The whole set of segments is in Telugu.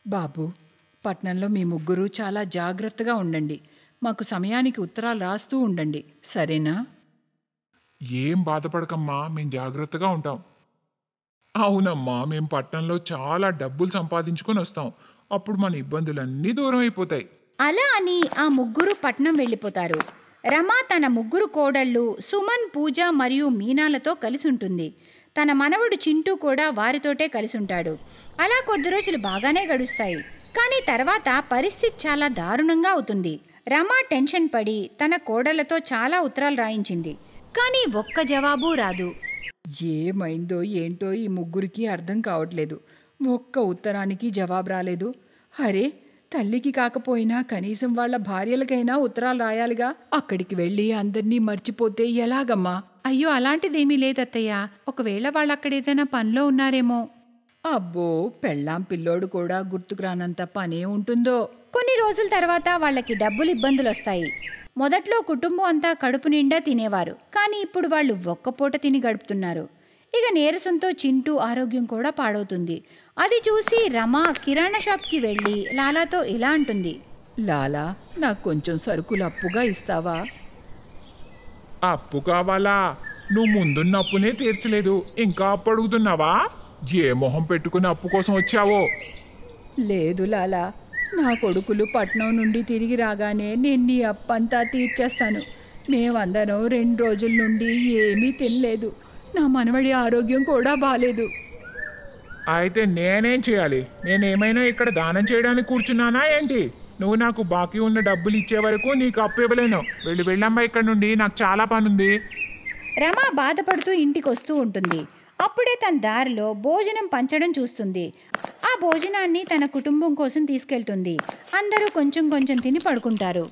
బాబు, పట్నంలో మీ ముగ్గురు చాలా జాగ్రత్తగా ఉండండి. మాకు సమయానికి ఉత్తరాలు రాస్తూ ఉండండి, సరేనా? ఏం బాధపడకమ్మా, మేం జాగ్రత్తగా ఉంటాం. అవునమ్మా, మేం పట్టణంలో చాలా డబ్బులు సంపాదించుకొని వస్తాం. అప్పుడు మన ఇబ్బందులన్నీ దూరం అయిపోతాయి. అలా అని ఆ ముగ్గురు పట్నం వెళ్ళిపోతారు. రమ తన ముగ్గురు కోడళ్ళు సుమన్, పూజ మరియు మీనాలతో కలిసి ఉంటుంది. తన మనవడు చింటూ కూడా వారితోటే కలిసి ఉంటాడు. అలా కొద్ది రోజులు బాగానే గడుస్తాయి. కానీ తర్వాత పరిస్థితి చాలా దారుణంగా అవుతుంది. రమ టెన్షన్ పడి తన కోడళ్లతో చాలా ఉత్తరాలు రాయించింది. కానీ ఒక్క జవాబు రాదు. ఏమైందో ఏంటో ఈ ముగ్గురికి అర్థం కావట్లేదు. ఒక్క ఉత్తరానికి జవాబు రాలేదు. అరే, తల్లికి కాకపోయినా కనీసం వాళ్ళ భార్యలకైనా ఉత్తరాలు రాయాలిగా. అక్కడికి వెళ్ళి అందరినీ మర్చిపోతే ఎలాగమ్మా? అయ్యో, అలాంటిదేమీ లేదత్తయ్య. ఒకవేళ వాళ్ళు అక్కడ ఏదైనా పనిలో ఉన్నారేమో. అబ్బో, పెళ్ళాం పిల్లోడు కూడా గుర్తుకు రానంత పనే ఉంటుందో. కొన్ని రోజుల తర్వాత వాళ్ళకి డబ్బులు ఇబ్బందులు వస్తాయి. మొదట్లో కుటుంబం అంతా కడుపు నిండా తినేవారు. కానీ ఇప్పుడు వాళ్ళు ఒక్కపూట తిని గడుపుతున్నారు. ఇక నీరసంతో చింటూ ఆరోగ్యం కూడా పాడవుతుంది. అది చూసి రమ కిరాణా షాప్కి వెళ్ళి లాలాతో ఇలా అంటుంది. లాలా, నాకు కొంచెం సరుకులు అప్పుగా ఇస్తావా? అప్పు కావాలా? నువ్వు ముందున్న అప్పునే తీర్చలేదు, ఇంకా అప్పు అడుగుతున్నావా? ఏ మొహం పెట్టుకుని అప్పు కోసం వచ్చావో? లేదు లాలా, నా కొడుకులు పట్నం నుండి తిరిగి రాగానే నేను నీ అప్పంతా తీర్చేస్తాను. మేమందరం 2 రోజుల నుండి ఏమీ తినలేదు. నా మనవడి ఆరోగ్యం కూడా బాలేదు. అయితే నేనేం చేయాలి? నేనేమైనా ఇక్కడ దానం చేయడానికి కూర్చున్నానా ఏంటి? నువ్వు నాకు బాకీ ఉన్న డబ్బులు ఇచ్చే వరకు నీకు అప్పు ఇవ్వలేను. వెళ్ళమ్మా ఇక్కడ నుండి, నాకు చాలా పనుంది. రమ బాధపడుతూ ఇంటికి వస్తూ ఉంటుంది. అప్పుడే తన దారిలో భోజనం పంచడం చూస్తుంది. ఆ భోజనాన్ని తన కుటుంబం కోసం తీసుకెళ్తుంది. అందరూ కొంచెం కొంచెం తిని పడుకుంటారు.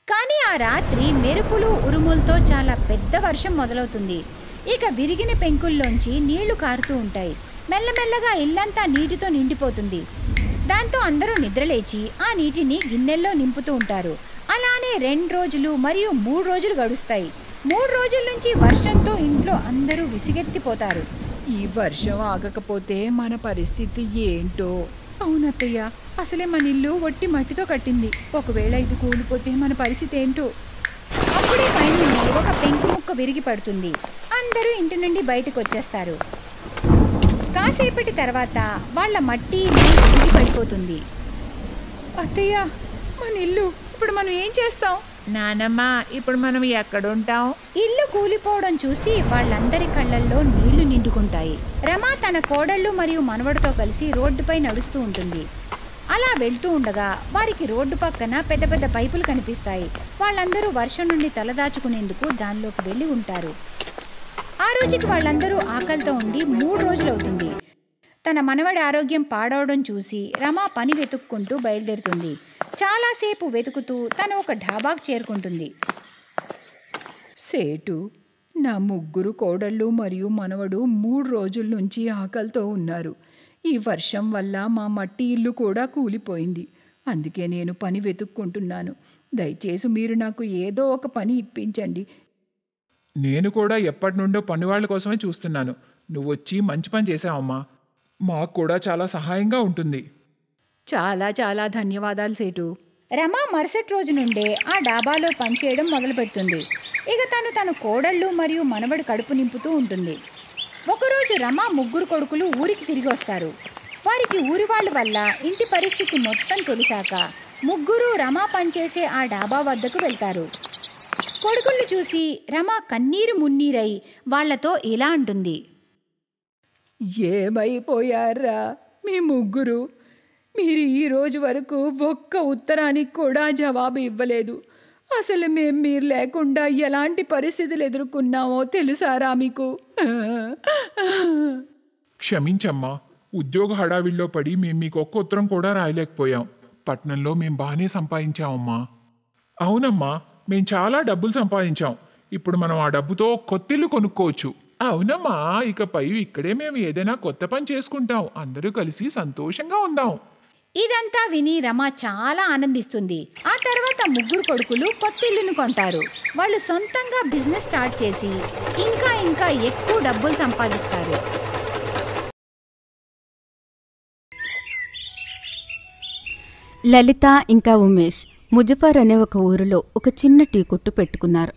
కానీ ఆ రాత్రి మెరుపులు ఉరుములతో చాలా పెద్ద వర్షం మొదలవుతుంది. ఇక విరిగిన పెంకుల్లోంచి నీళ్లు కారుతూ ఉంటాయి. మెల్లమెల్లగా ఇల్లంతా నీటితో నిండిపోతుంది. దాంతో అందరూ నిద్రలేచి ఆ నీటిని గిన్నెల్లో నింపుతూ ఉంటారు. అలానే 2 రోజులు మరియు 3 రోజులు గడుస్తాయి. 3 రోజుల నుంచి వర్షంతో ఇంట్లో అందరూ విసిగెత్తిపోతారు. ఈ వర్షం ఆగకపోతే మన పరిస్థితి ఏంటో. అవునత్తయ్య, అసలే మన ఇల్లు ఒట్టి మట్టితో కట్టింది. ఒకవేళ ఇది కూలిపోతే మన పరిస్థితి ఏంటో. అప్పుడే పైనుండి ఒక పెంకు ముక్క విరిగి పడుతుంది. అందరూ ఇంటి నుండి బయటకు వచ్చేస్తారు. కాసేపటి తర్వాత వాళ్ళ మట్టి విరిగి పడిపోతుంది. అత్తయ్య, మన ఇల్లు ఇప్పుడు మనం ఏం చేస్తాం? నానమ్మ, ఇప్పుడు మనం ఎక్కడుంటాం? ఇల్లు కూలిపోవడం చూసి వాళ్ళందరి కళ్ళల్లో నీళ్లు నిండుకుంటాయి. రమ తన కోడళ్ళు మరియు మనవడితో కలిసి రోడ్డుపై నడుస్తూ ఉంటుంది. అలా వెళ్తూ ఉండగా వారికి రోడ్డు పక్కన పెద్ద పెద్ద పైపులు కనిపిస్తాయి. వాళ్ళందరూ వర్షం నుండి తలదాచుకునేందుకు దానిలోకి వెళ్ళి ఉంటారు. ఆ రోజుకి వాళ్ళందరూ ఆకలితో ఉండి 3 రోజులవుతుంది. తన మనవడి ఆరోగ్యం పాడవడం చూసి రమ పని వెతుక్కుంటూ బయలుదేరుతుంది. చాలాసేపు వెతుకుతూ తను ఒక ఢాబాకు చేరుకుంటుంది. సేటు, నా ముగ్గురు కోడళ్ళు మరియు మనవడు 3 రోజుల నుంచి ఆకలితో ఉన్నారు. ఈ వర్షం వల్ల మా మట్టి ఇల్లు కూడా కూలిపోయింది. అందుకే నేను పని వెతుక్కుంటున్నాను. దయచేసి మీరు నాకు ఏదో ఒక పని ఇప్పించండి. నేను కూడా ఎప్పటి నుండో పనివాళ్ళ కోసమే చూస్తున్నాను. నువ్వు వచ్చి మంచి పని చేసావమ్మా. మాకు కూడా చాలా సహాయంగా ఉంటుంది. చాలా చాలా ధన్యవాదాలు సేటు. రమ మరుసటి రోజు నుండే ఆ డాబాలో పనిచేయడం మొదలు పెడుతుంది. ఇక తన కోడళ్ళు మరియు మనవడు కడుపు నింపుతూ ఉంటుంది. ఒకరోజు రమ ముగ్గురు కొడుకులు ఊరికి తిరిగి వస్తారు. వారికి ఊరి వాళ్ళ వల్ల ఇంటి పరిస్థితి మొత్తం తెలిసాక ముగ్గురు రమ పనిచేసే ఆ డాబా వద్దకు వెళ్తారు. కొడుకుల్ని చూసి రమ కన్నీరు మున్నీరై వాళ్లతో ఇలా అంటుంది. ఏమైపోయారా మీ ముగ్గురు? మీరు ఈ రోజు వరకు ఒక్క ఉత్తరానికి కూడా జవాబు ఇవ్వలేదు. అసలు మీరు లేకుండా ఎలాంటి పరిస్థితులు ఎదుర్కొన్నామో తెలుసారా మీకు? క్షమించమ్మా, ఉద్యోగ హడావిడిలో పడి మేము మీకు ఒక్క ఉత్తరం కూడా రాయలేకపోయాం. పట్నంలో మేం బాగానే సంపాదించామమ్మా. అవునమ్మా, మేం చాలా డబ్బులు సంపాదించాం. ఇప్పుడు మనం ఆ డబ్బుతో కొత్తిల్లు కొనుక్కోవచ్చు. అవునమ్మా, ఇకపై ఇక్కడే మేము ఏదైనా కొత్త పని చేసుకుంటాం. అందరూ కలిసి సంతోషంగా ఉందాం. ఇదంతా విని రమ చాలా ఆనందిస్తుంది. ఆ తర్వాత ముగ్గురు కొడుకులు కొత్త ఇల్లును కొంటారు. వాళ్ళు సొంతంగా బిజినెస్ స్టార్ట్ చేసి ఇంకా ఎక్కువ డబ్బులు సంపాదిస్తారు. లలిత ఇంకా ఉమేష్ ముజఫర్ అనే ఒక ఊరిలో ఒక చిన్న టీ కొట్టు పెట్టుకున్నారు.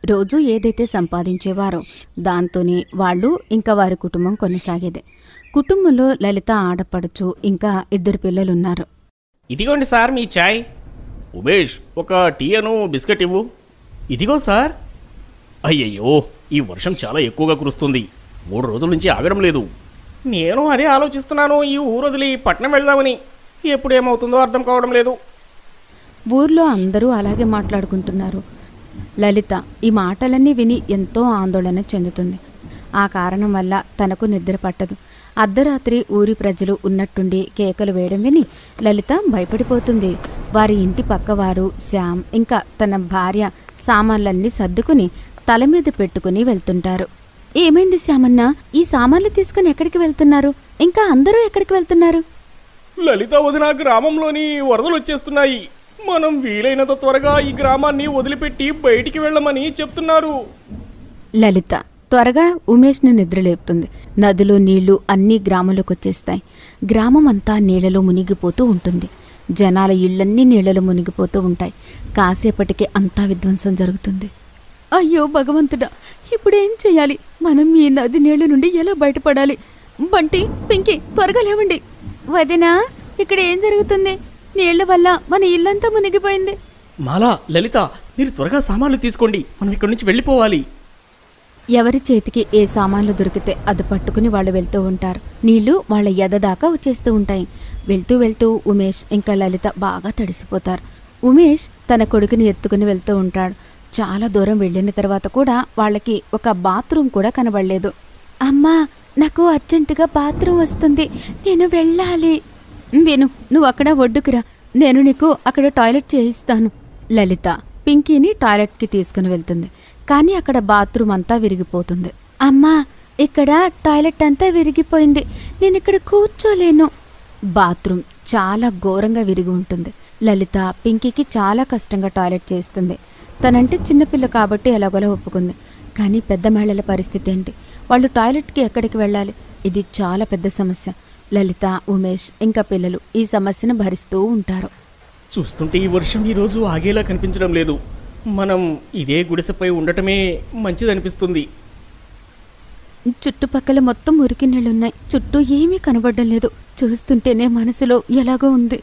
రోజు ఏదైతే సంపాదించేవారో దాంతోనే వాళ్ళు ఇంకా వారి కుటుంబం కొనసాగేది. కుటుంబంలో లలిత ఆడపడుచు ఇంకా 2 పిల్లలున్నారు. ఇదిగోండి సార్ మీ చాయ్. ఉమేష్, ఒక టీ అను బిస్కెట్ ఇవ్వు. ఇదిగో సార్. అయ్యయ్యో, ఈ వర్షం చాలా ఎక్కువగా కురుస్తుంది. 3 రోజుల నుంచి ఆగడం లేదు. నేను అదే ఆలోచిస్తున్నాను, ఈ ఊరు వదిలి పట్నం వెళ్దామని. ఎప్పుడేమవుతుందో అర్థం కావడం లేదు. ఊర్లో అందరూ అలాగే మాట్లాడుకుంటున్నారు. లలిత ఈ మాటలన్నీ విని ఎంతో ఆందోళన చెందుతుంది. ఆ కారణం వల్ల తనకు నిద్ర పట్టదు. అర్ధరాత్రి ఊరి ప్రజలు ఉన్నట్టుండి కేకలు వేయడం విని లలిత భయపడిపోతుంది. వారి ఇంటి పక్కవారు శ్యామ్ ఇంకా తన భార్య సామాన్లన్నీ సర్దుకుని తల మీద పెట్టుకుని వెళ్తుంటారు. ఏమైంది శ్యామన్న? ఈ సామాన్లు తీసుకుని ఎక్కడికి వెళ్తున్నారు? ఇంకా అందరూ ఎక్కడికి వెళ్తున్నారు? లలిత వదిన, గ్రామంలోని వరదలు వచ్చేస్తున్నాయి. మనం వీలైనంత త్వరగా ఈ గ్రామాన్ని వదిలిపెట్టి బయటికి వెళ్ళమని చెప్తున్నారు. లలిత త్వరగా ఉమేష్ని నిద్రలేపుతుంది. నదిలో నీళ్లు అన్నీ గ్రామంలోకి వచ్చేస్తాయి. గ్రామం అంతా నీళ్లలో మునిగిపోతూ ఉంటుంది. జనాల ఇళ్లన్నీ నీళ్లలో మునిగిపోతూ ఉంటాయి. కాసేపటికి అంతా విధ్వంసం జరుగుతుంది. అయ్యో భగవంతుడా, ఇప్పుడేం చెయ్యాలి? మనం ఈ నది నీళ్ల నుండి ఎలా బయటపడాలి? బంటి, పింకీ, త్వరగా లేవండి. వదినా, ఇక్కడ ఏం జరుగుతుంది? నీళ్ల వల్ల మన ఇల్లంతా మునిగిపోయింది. మాలా, లలిత, మీరు త్వరగా సామాన్లు తీసుకోండి. మనం ఇక్కడి నుంచి వెళ్ళిపోవాలి. ఎవరి చేతికి ఏ సామాన్లు దొరికితే అది పట్టుకుని వాళ్ళు వెళ్తూ ఉంటారు. నీళ్లు వాళ్ళ ఎద దాకా వచ్చేస్తూ ఉంటాయి. వెళ్తూ వెళ్తూ ఉమేష్ ఇంకా లలిత బాగా తడిసిపోతారు. ఉమేష్ తన కొడుకుని ఎత్తుకుని వెళ్తూ ఉంటాడు. చాలా దూరం వెళ్ళిన తర్వాత కూడా వాళ్ళకి ఒక బాత్రూమ్ కూడా కనబడలేదు. అమ్మా, నాకు అర్జెంటుగా బాత్రూమ్ వస్తుంది, నేను వెళ్ళాలి. విను, నువ్వు అక్కడ ఒడ్డుకురా, నేను నీకు అక్కడ టాయిలెట్ చేయిస్తాను. లలిత పింకీని టాయిలెట్కి తీసుకుని వెళ్తుంది. కానీ అక్కడ బాత్రూమ్ అంతా విరిగిపోతుంది. అమ్మా, ఇక్కడ టాయిలెట్ అంతా విరిగిపోయింది, నేను ఇక్కడ కూర్చోలేను. బాత్రూమ్ చాలా ఘోరంగా విరిగి ఉంటుంది. లలిత పింకీకి చాలా కష్టంగా టాయిలెట్ చేస్తుంది. తనంటే చిన్నపిల్ల కాబట్టి ఎలాగోలా ఒప్పుకుంది. కానీ పెద్ద మహిళల పరిస్థితి ఏంటి? వాళ్ళు టాయిలెట్కి ఎక్కడికి వెళ్ళాలి? ఇది చాలా పెద్ద సమస్య. లలిత, ఉమేష్ ఇంకా పిల్లలు ఈ సమస్యను భరిస్తూ ఉంటారు. చూస్తుంటే ఈ వర్షం ఈరోజు ఆగేలా కనిపించడం లేదు. మనం ఇదే గుడిసెపై ఉండటమే మంచిదనిపిస్తుంది. చుట్టుపక్కల మొత్తం మురికి నీళ్లున్నాయి. చుట్టూ ఏమీ కనబడడం లేదు. చూస్తుంటేనే మనసులో ఎలాగో ఉంది.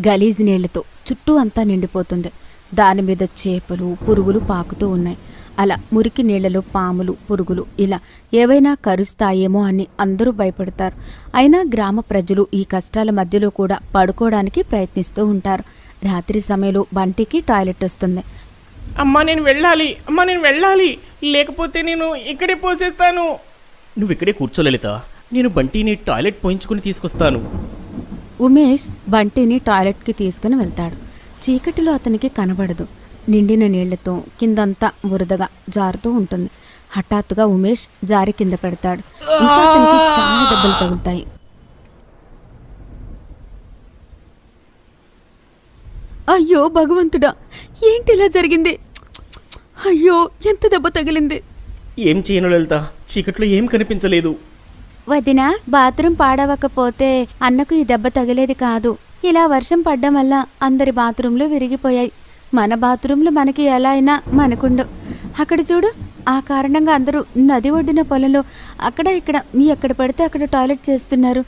గలీజ్ నీళ్లతో చుట్టూ అంతా నిండిపోతుంది. దానిమీద చేపలు, పురుగులు పాకుతూ ఉన్నాయి. అలా మురికి నీళ్లలో పాములు, పురుగులు ఇలా ఏవైనా కరుస్తాయేమో అని అందరూ భయపడతారు. అయినా గ్రామ ప్రజలు ఈ కష్టాల మధ్యలో కూడా పడుకోవడానికి ప్రయత్నిస్తూ ఉంటారు. రాత్రి సమయంలో బంటికి టాయిలెట్ వస్తుంది. అమ్మా, నేను వెళ్ళాలి. అమ్మా, నేను వెళ్ళాలి, లేకపోతే నేను ఇక్కడే పోసేస్తాను. నువ్వు ఇక్కడే కూర్చో లలిత, నేను బంటిని టాయిలెట్ పోయించుకుని తీసుకొస్తాను. ఉమేష్ బంటిని టాయిలెట్కి తీసుకుని వెళ్తాడు. చీకటిలో అతనికి కనబడదు. నిండిన నీళ్లతో కిందంతా బురదగా జారుతూ ఉంటుంది. హఠాత్తుగా ఉమేష్ జారి కింద పెడతాడు. ఇంకా అతనికి చాలా దెబ్బలు తగులుతాయి. అయ్యో భగవంతుడా, ఏంటి ఇలా జరిగింది? అయ్యో, ఎంత దెబ్బ తగిలింది. ఏం చేయను లలిత, చీకట్లో ఏం కనిపించలేదు. వదినా, బాత్రూమ్ పాడవకపోతే అన్నకు ఈ దెబ్బ తగిలేది కాదు. ఇలా వర్షం పడ్డం వల్ల అందరి బాత్రూంలు విరిగిపోయాయి. మన బాత్రూంలు మనకి ఎలా అయినా మనకుండు. అక్కడ చూడు, ఆ కారణంగా అందరూ నది ఒడ్డిన పొలంలో అక్కడ ఇక్కడ ఎక్కడ పడితే అక్కడ టాయిలెట్ చేస్తున్నారు.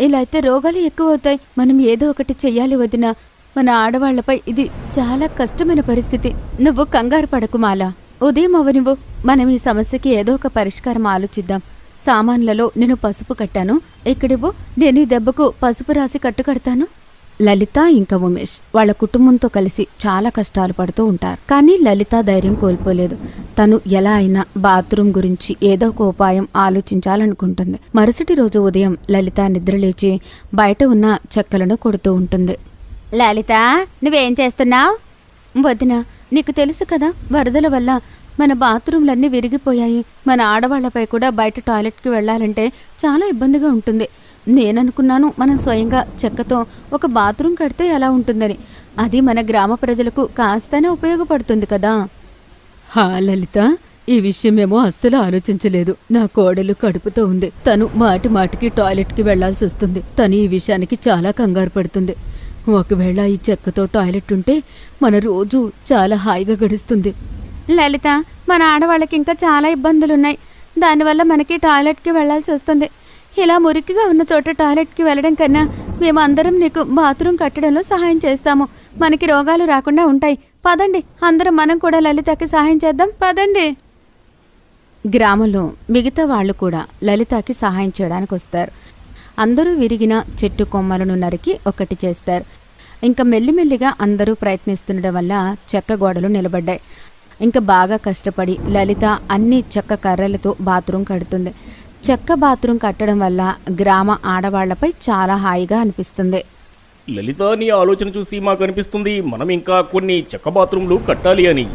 ఇలా అయితే రోగాలు ఎక్కువ అవుతాయి. మనం ఏదో ఒకటి చెయ్యాలి వదినా. మన ఆడవాళ్లపై ఇది చాలా కష్టమైన పరిస్థితి. నువ్వు కంగారు పడకు మాలా. ఉదయం అవ్వనివ్వు, మనం ఈ సమస్యకి ఏదో ఒక పరిష్కారం ఆలోచిద్దాం. సామాన్లలో నేను పసుపు కట్టాను, ఇక్కడివ్వు, నేను ఈ దెబ్బకు పసుపు రాసి కట్టుకడతాను. లలిత ఇంకా ఉమేష్ వాళ్ళ కుటుంబంతో కలిసి చాలా కష్టాలు పడుతూ ఉంటారు. కానీ లలిత ధైర్యం కోల్పోలేదు. తను ఎలా అయినా బాత్రూమ్ గురించి ఏదో ఒక ఉపాయం ఆలోచించాలనుకుంటుంది. మరుసటి రోజు ఉదయం లలిత నిద్రలేచి బయట ఉన్న చెక్కలను కొడుతూ ఉంటుంది. లలిత, నువ్వేం చేస్తున్నావు? వదిన, నీకు తెలుసు కదా, వరదల వల్ల మన బాత్రూంలన్నీ విరిగిపోయాయి. మన ఆడవాళ్లపై కూడా బయట టాయిలెట్కి వెళ్ళాలంటే చాలా ఇబ్బందిగా ఉంటుంది. నేననుకున్నాను మనం స్వయంగా చెక్కతో ఒక బాత్రూమ్ కడితే ఎలా ఉంటుందని. అది మన గ్రామ ప్రజలకు కాస్తనే ఉపయోగపడుతుంది కదా. హా లలిత, ఈ విషయమేమో అస్సలు ఆలోచించలేదు. నా కోడలు కడుపుతో ఉంది. తను మాటి మాటికి టాయిలెట్కి వెళ్లాల్సి వస్తుంది. తను ఈ విషయానికి చాలా కంగారు పడుతుంది. ఒకవేళ ఈ చెక్కతో టాయిలెట్ ఉంటే మన రోజు చాలా హాయిగా గడుస్తుంది. లలిత, మన ఆడవాళ్ళకి ఇంకా చాలా ఇబ్బందులున్నాయి. దానివల్ల మనకి టాయిలెట్కి వెళ్లాల్సి వస్తుంది. ఇలా మురికిగా ఉన్న చోట టాయిలెట్కి వెళ్ళడం కన్నా మేమందరం నీకు బాత్రూమ్ కట్టడంలో సహాయం చేస్తాము. మనకి రోగాలు రాకుండా ఉంటాయి. పదండి, అందరం మనం కూడా లలితకి సహాయం చేద్దాం. పదండి. గ్రామంలో మిగతా వాళ్ళు కూడా లలితకి సహాయం చేయడానికి వస్తారు. అందరూ విరిగిన చెట్టు కొమ్మలను నరికి ఒకటి చేస్తారు. ఇంకా మెల్లిమెల్లిగా అందరూ ప్రయత్నిస్తుండడం వల్ల చెక్క గోడలు నిలబడ్డాయి. ఇంకా బాగా కష్టపడి లలిత అన్ని చెక్క కర్రలతో బాత్రూమ్ కడుతుంది. చెక్క బాత్రూమ్ కట్టడం వల్ల గ్రామ ఆడవాళ్లపై చాలా హాయిగా అనిపిస్తుంది. లలిత, నీ ఆలోచన చూసి మాకు అనిపిస్తుంది మనం ఇంకా కొన్ని చెక్క బాత్రూంలు కట్టాలి అని.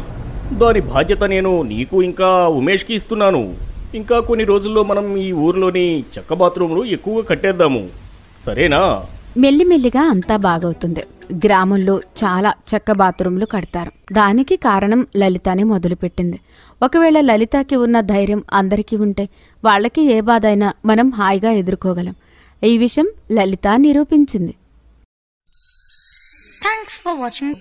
దాని బాధ్యత నేను నీకు ఇంకా ఉమేష్కి ఇస్తున్నాను. ఇంకా కొన్ని రోజుల్లో మనం ఈ ఊర్లోని చెక్క బాత్రూంలు ఎక్కువగా కట్టేద్దాము, సరేనా? మెల్లిమెల్లిగా అంతా బాగవుతుంది. గ్రామంలో చాలా చెక్క బాత్రూంలు కడతారు. దానికి కారణం లలితనే మొదలుపెట్టింది. ఒకవేళ లలితకి ఉన్న ధైర్యం అందరికీ ఉంటే వాళ్ళకి ఏ బాధ అయినా మనం హాయిగా ఎదుర్కోగలం. ఈ విషయం లలిత నిరూపించింది. Thanks for watching.